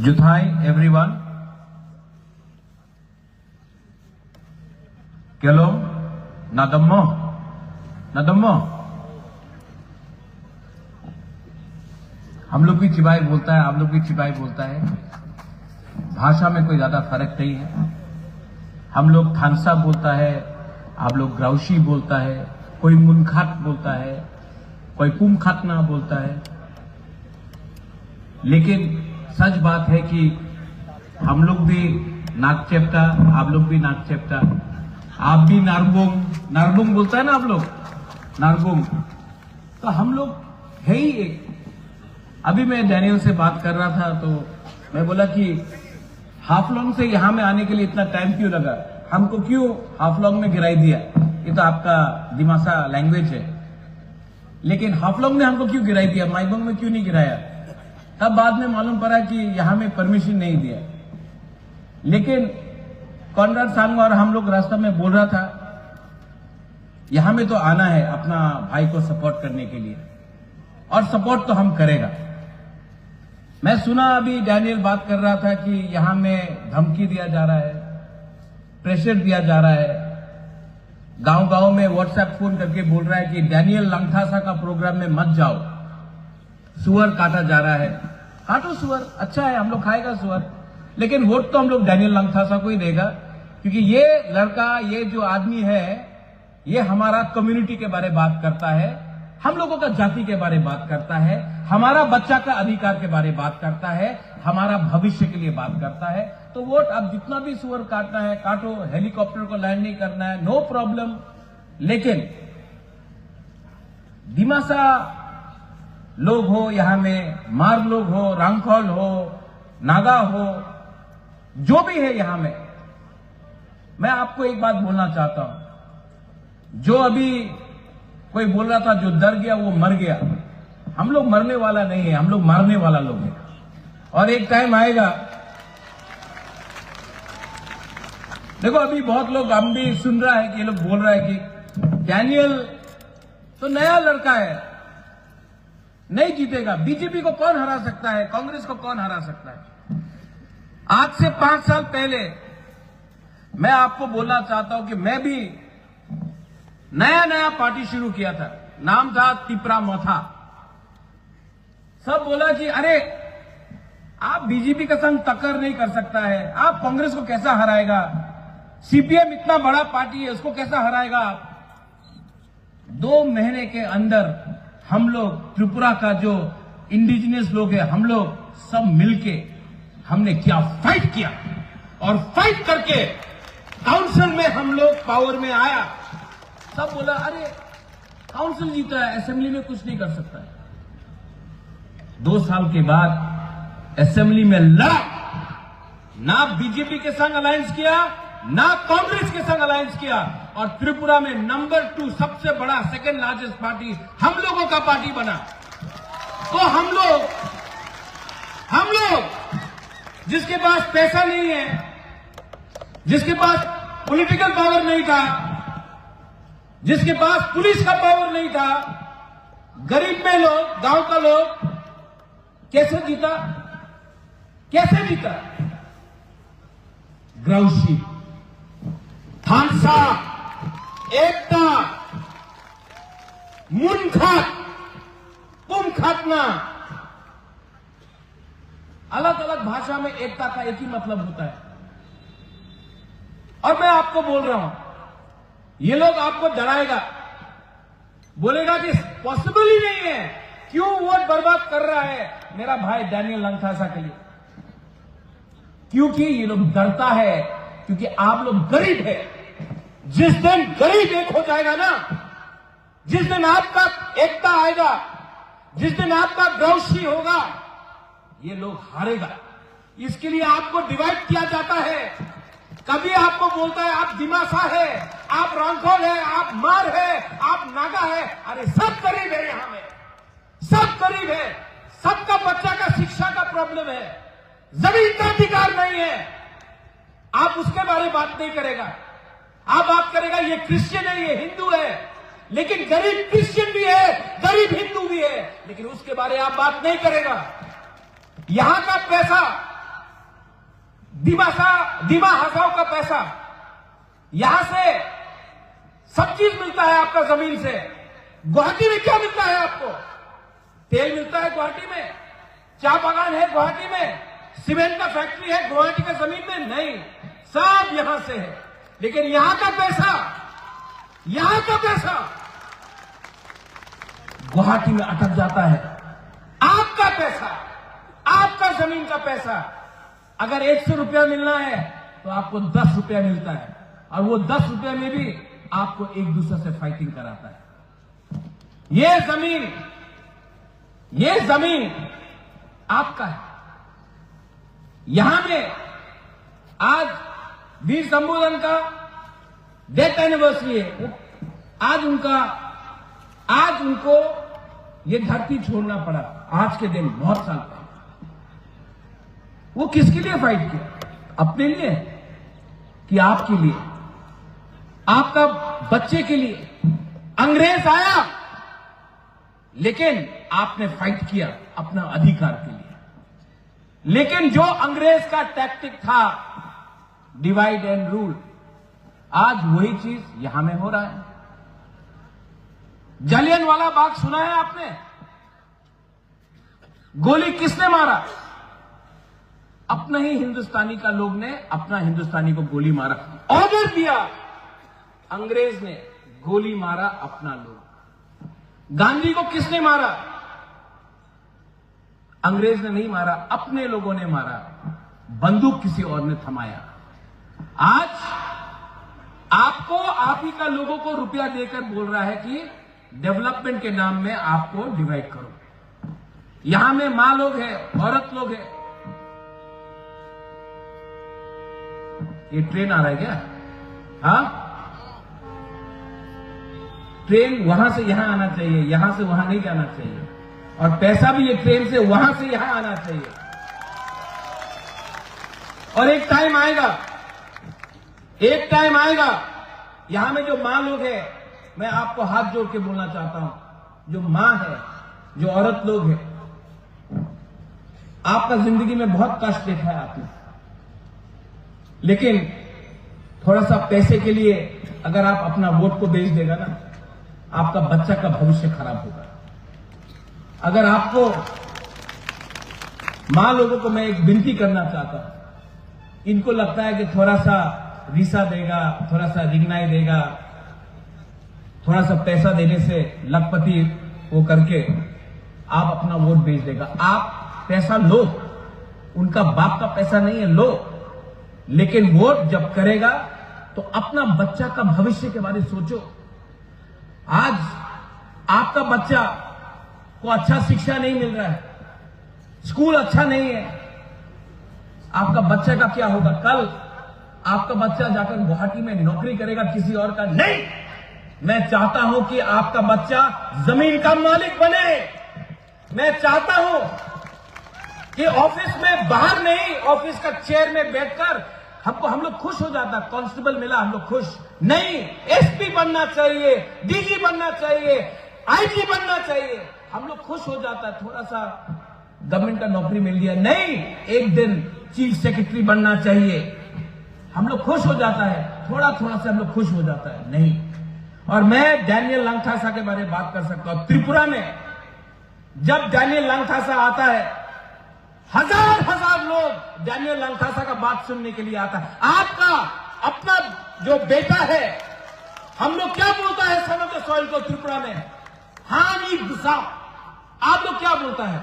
Juthai everyone. Kelo nadammo. हम लोग भी चिबाई बोलता है, आप लोग भी चिबाई बोलता है। भाषा में कोई ज्यादा फर्क नहीं है। हम लोग थानसा बोलता है, आप लोग ग्राउशी बोलता है, कोई मुनखात बोलता है, कोई कुमखातना बोलता है। लेकिन सच बात है कि हम लोग भी नाक चेप्टा, आप लोग भी नाक चेप्टा, आप भी नारबुंग बोलता है ना आप लोग, नारबुंग। तो हम लोग है ही एक। अभी मैं डैनियल से बात कर रहा था तो मैं बोला कि हाफलोंग से यहां में आने के लिए इतना टाइम क्यों लगा, हमको क्यों हाफलोंग में गिराई दिया। ये तो आपका दिमासा लैंग्वेज है, लेकिन हाफलोंग में हमको क्यों गिराई दिया, माइबोंग में क्यों नहीं गिराया। तब बाद में मालूम पड़ा कि यहां में परमिशन नहीं दिया। लेकिन कॉनराड सांग और हम लोग रास्ता में बोल रहा था यहां में तो आना है अपना भाई को सपोर्ट करने के लिए, और सपोर्ट तो हम करेगा। मैं सुना अभी डैनियल बात कर रहा था कि यहां में धमकी दिया जा रहा है, प्रेशर दिया जा रहा है। गांव गांव में व्हाट्सएप फोन करके बोल रहा है कि डैनियल लंगथासा का प्रोग्राम में मत जाओ, सुअर काटा जा रहा है। काटो सुअर, अच्छा है, हम लोग खाएगा सुअर, लेकिन वोट तो हम लोग डैनियल लंगथासा को ही देगा, क्योंकि ये लड़का, ये जो आदमी है, ये हमारा कम्युनिटी के बारे में बात करता है, हम लोगों का जाति के बारे में बात करता है, हमारा बच्चा का अधिकार के बारे में बात करता है, हमारा भविष्य के लिए बात करता है। तो वोट अब जितना भी सुअर काटना है काटो, हेलीकॉप्टर को लैंड नहीं करना है, नो प्रॉब्लम। लेकिन दिमासा लोग हो, यहां में मार लोग हो, रांगखोल हो, नागा हो, जो भी है यहां में, मैं आपको एक बात बोलना चाहता हूं। जो अभी कोई बोल रहा था जो डर गया वो मर गया, हम लोग मरने वाला नहीं है, हम लोग मारने वाला लोग हैं। और एक टाइम आएगा, देखो अभी बहुत लोग, हम भी सुन रहा है कि ये लोग बोल रहा है कि डैनियल तो नया लड़का है, नहीं जीतेगा, बीजेपी को कौन हरा सकता है, कांग्रेस को कौन हरा सकता है। आज से 5 साल पहले मैं आपको बोलना चाहता हूं कि मैं भी नया पार्टी शुरू किया था, नाम था तिपरा मोथा। सब बोला कि अरे आप बीजेपी का संग टक्कर नहीं कर सकता है, आप कांग्रेस को कैसा हराएगा, सीपीएम इतना बड़ा पार्टी है उसको कैसा हराएगा आप। 2 महीने के अंदर हम लोग, त्रिपुरा का जो इंडिजिनियस लोग हैं, हम लोग सब मिलके हमने क्या फाइट किया, और फाइट करके काउंसिल में हम लोग पावर में आया। सब बोला अरे काउंसिल जीता है, असेंबली में कुछ नहीं कर सकता है। 2 साल के बाद असेंबली में लड़ा, ना बीजेपी के संग अलायंस किया, ना कांग्रेस के संग अलायंस किया, और त्रिपुरा में नंबर 2 सबसे बड़ा, सेकेंड लार्जेस्ट पार्टी हम लोगों का पार्टी बना। तो हम लोग जिसके पास पैसा नहीं है, जिसके पास पॉलिटिकल पावर नहीं था, जिसके पास पुलिस का पावर नहीं था, गरीब में लोग, गांव का लोग कैसे जीता, कैसे जीता। ग्राउशी, थानसा, एकता, मुनखात, कुमखातना, अलग अलग भाषा में एकता का एक ही मतलब होता है। और मैं आपको बोल रहा हूं, ये लोग आपको डराएगा, बोलेगा कि पॉसिबल ही नहीं है, क्यों वोट बर्बाद कर रहा है मेरा भाई डैनियल लंगथासा के लिए। क्योंकि ये लोग डरता है, क्योंकि आप लोग गरीब है। जिस दिन गरीब एक हो जाएगा ना, जिस दिन आपका एकता आएगा, जिस दिन आपका ग्राउशी होगा, ये लोग हारेगा। इसके लिए आपको डिवाइड किया जाता है। कभी आपको बोलता है आप दिमासा है, आप रांगखोल है, आप मार है, आप नागा है। अरे सब गरीब है, यहां में सब गरीब है, सबका बच्चा का शिक्षा का प्रॉब्लम है, जमीन का अधिकार नहीं है। आप उसके बारे में बात नहीं करेगा, आप बात करेगा ये क्रिश्चियन है, ये हिंदू है, लेकिन गरीब क्रिश्चियन भी है, गरीब हिंदू भी है, लेकिन उसके बारे में आप बात नहीं करेगा। यहां का पैसा, दिमा हसाओं का पैसा, यहां से सब चीज मिलता है आपका जमीन से। गुवाहाटी में क्या मिलता है आपको? तेल मिलता है गुवाहाटी में, चाय बागान है गुवाहाटी में, सीमेंट का फैक्ट्री है गुवाहाटी के जमीन में? नहीं, सब यहां से है। लेकिन यहां का पैसा गुवाहाटी में अटक जाता है। आपका पैसा, आपका जमीन का पैसा, अगर 100 रुपया मिलना है तो आपको 10 रुपया मिलता है, और वो 10 रुपया में भी आपको एक दूसरे से फाइटिंग कराता है। ये जमीन आपका है। यहां में आज वीर शंभुधन का डेथ एनिवर्सरी है। आज उनको ये धरती छोड़ना पड़ा आज के दिन, बहुत साल पहले। वो किसके लिए फाइट किया? अपने लिए कि आपके लिए, आपका बच्चे के लिए? अंग्रेज आया, लेकिन आपने फाइट किया अपना अधिकार के लिए। लेकिन जो अंग्रेज का टैक्टिक था, डिवाइड एंड रूल, आज वही चीज यहां में हो रहा है। जालियनवाला बाग सुना है आपने? गोली किसने मारा? अपना ही हिंदुस्तानी का लोग ने अपना हिंदुस्तानी को गोली मारा। ऑर्डर दिया, अंग्रेज ने गोली मारा अपना लोग। गांधी को किसने मारा? अंग्रेज ने नहीं मारा, अपने लोगों ने मारा। बंदूक किसी और ने थमाया। आज आपको, आप ही का लोगों को रुपया देकर बोल रहा है कि डेवलपमेंट के नाम में आपको डिवाइड करो। यहां में मां लोग हैं, औरत लोग हैं। ये ट्रेन आ रहा है क्या? हाँ, ट्रेन वहां से यहां आना चाहिए, यहां से वहां नहीं जाना चाहिए। और पैसा भी ये ट्रेन से वहां से यहां आना चाहिए। और एक टाइम आएगा, यहां में जो मां लोग हैं, मैं आपको हाथ जोड़ के बोलना चाहता हूं, जो मां है, जो औरत लोग हैं, आपका जिंदगी में बहुत कष्ट देखा है आपने, लेकिन थोड़ा सा पैसे के लिए अगर आप अपना वोट को बेच देगा ना, आपका बच्चा का भविष्य खराब होगा। अगर आपको, मां लोगों को मैं एक विनती करना चाहता हूं, इनको लगता है कि थोड़ा सा वीसा देगा, थोड़ा सा रिग्नाई देगा, थोड़ा सा पैसा देने से लखपति वो करके आप अपना वोट बेच देगा। आप पैसा लो, उनका बाप का पैसा नहीं है, लो, लेकिन वोट जब करेगा तो अपना बच्चा का भविष्य के बारे में सोचो। आज आपका बच्चा को अच्छा शिक्षा नहीं मिल रहा है, स्कूल अच्छा नहीं है, आपका बच्चा का क्या होगा? कल आपका बच्चा जाकर गुवाहाटी में नौकरी करेगा किसी और का? नहीं, मैं चाहता हूं कि आपका बच्चा जमीन का मालिक बने। मैं चाहता हूं कि ऑफिस में, बाहर नहीं, ऑफिस का चेयर में बैठकर हम लोग खुश हो जाता, कांस्टेबल मिला हम लोग खुश नहीं, एसपी बनना चाहिए, डीजी बनना चाहिए, आईजी बनना चाहिए, हम लोग खुश हो जाता है। थोड़ा सा गवर्नमेंट का नौकरी मिल गया, नहीं, एक दिन चीफ सेक्रेटरी बनना चाहिए, हम लोग खुश हो जाता है, थोड़ा थोड़ा से हम लोग खुश हो जाता है, नहीं। और मैं डैनियल लंगथासा के बारे में बात कर सकता हूं। त्रिपुरा में जब डैनियल लंगथासा आता है, हजार लोग डैनियल लंगथासा का बात सुनने के लिए आता है। आपका अपना जो बेटा है, हम लोग क्या बोलता है सन ऑफ द सॉइल को त्रिपुरा में? हानि गुस्सा। आप लोग क्या बोलता है?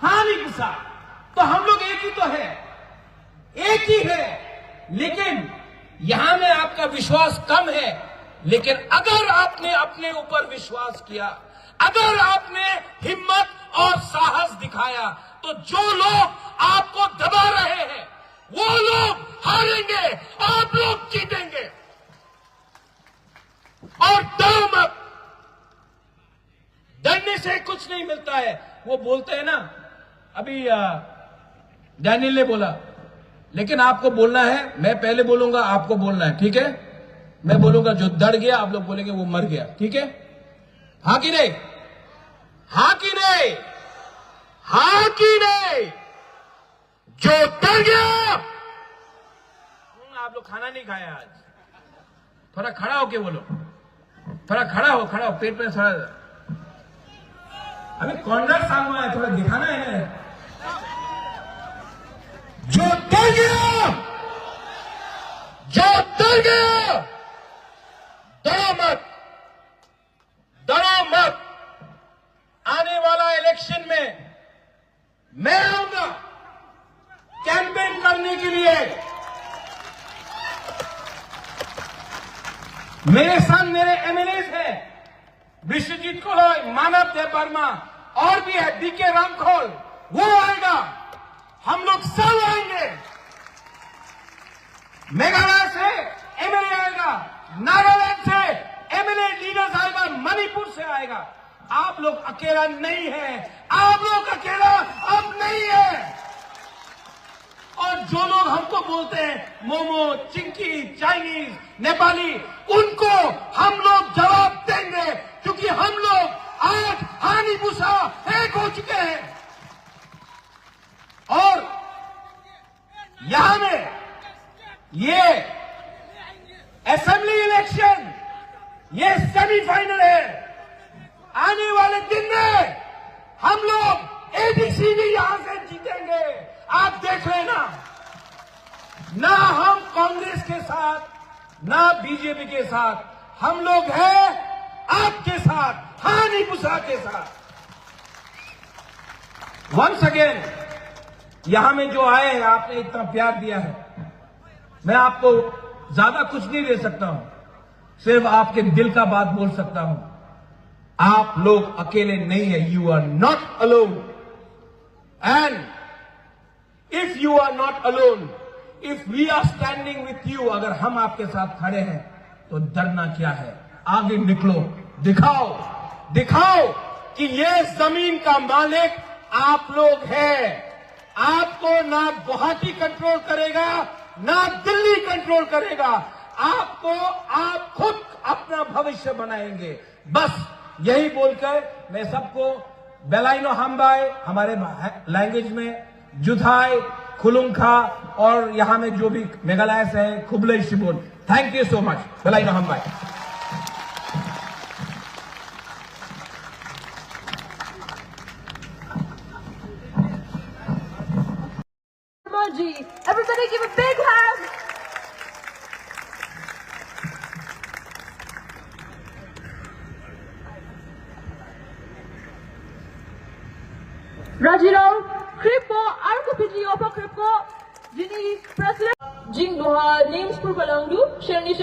हानि गुस्सा। तो हम लोग एक ही तो है, एक ही है, लेकिन यहां में आपका विश्वास कम है। लेकिन अगर आपने अपने ऊपर विश्वास किया, अगर आपने हिम्मत और साहस दिखाया, तो जो लोग आपको दबा रहे हैं वो लोग हारेंगे, आप लोग जीतेंगे। और डरो मत, डरने से कुछ नहीं मिलता है। वो बोलते हैं ना, अभी डैनियल ने बोला, लेकिन आपको बोलना है, मैं पहले बोलूंगा, आपको बोलना है, ठीक है? मैं बोलूंगा जो डर गया, आप लोग बोलेंगे वो मर गया, ठीक है? हाँ कि नहीं? हाँ कि नहीं? हाँ कि नहीं? जो डर गया, आप लोग खाना नहीं खाया आज, थोड़ा खड़ा होके बोलो, थोड़ा खड़ा हो, पेट में थोड़ा, अभी कॉर्नर सामने है, थोड़ा दिखाना है ना। जो डर गया, जो डर गया, डरो मत, डरो मत। आने वाला इलेक्शन में मैं आऊंगा कैंपेन करने के लिए। मेरे साथ मेरे एमएलए हैं, विश्वजीत कोलय, मानव देव वर्मा, और भी है डीके रामखोल, वो आएगा, हम लोग सब आएंगे। मेघालय से एमएलए आएगा, नागालैंड से एमएलए लीडर्स आएगा, मणिपुर से आएगा। आप लोग अकेला नहीं है, आप लोग अकेला अब नहीं है। और जो लोग हमको बोलते हैं मोमो, चिंकी, चाइनीज, नेपाली, उनको हम लोग जवाब देंगे, क्योंकि हम लोग आज हानिबुसा एक हो चुके हैं। और यहां में ये असेंबली इलेक्शन, ये सेमीफाइनल है। आने वाले दिन में हम लोग एडीसी भी यहां से जीतेंगे, आप देख लेना। ना हम कांग्रेस के साथ, ना बीजेपी के साथ, हम लोग हैं आपके साथ, हानिबुसा के साथ। वंस अगेन, यहां में जो आए हैं, आपने इतना प्यार दिया है, मैं आपको ज्यादा कुछ नहीं दे सकता हूं, सिर्फ आपके दिल का बात बोल सकता हूं। आप लोग अकेले नहीं है, you are not alone. And if you are not alone, if we are standing with you, अगर हम आपके साथ खड़े हैं तो डरना क्या है? आगे निकलो, दिखाओ, दिखाओ कि ये जमीन का मालिक आप लोग हैं। आपको ना गुवाहाटी कंट्रोल करेगा, ना दिल्ली कंट्रोल करेगा, आपको आप खुद अपना भविष्य बनाएंगे। बस यही बोलकर मैं सबको बेलाइनो हमबाई, हमारे लैंग्वेज में जुथाई, खुलुंखा, और यहां में जो भी मेघालय से है, खुबले शिबोन, थैंक यू सो मच। बेलाइनो हमबाई। Everybody give a big hand. Rajiro, Kripo, Arkopiji Opa Kripo, Jini President, Jing Names Purbalangdu, Sherni,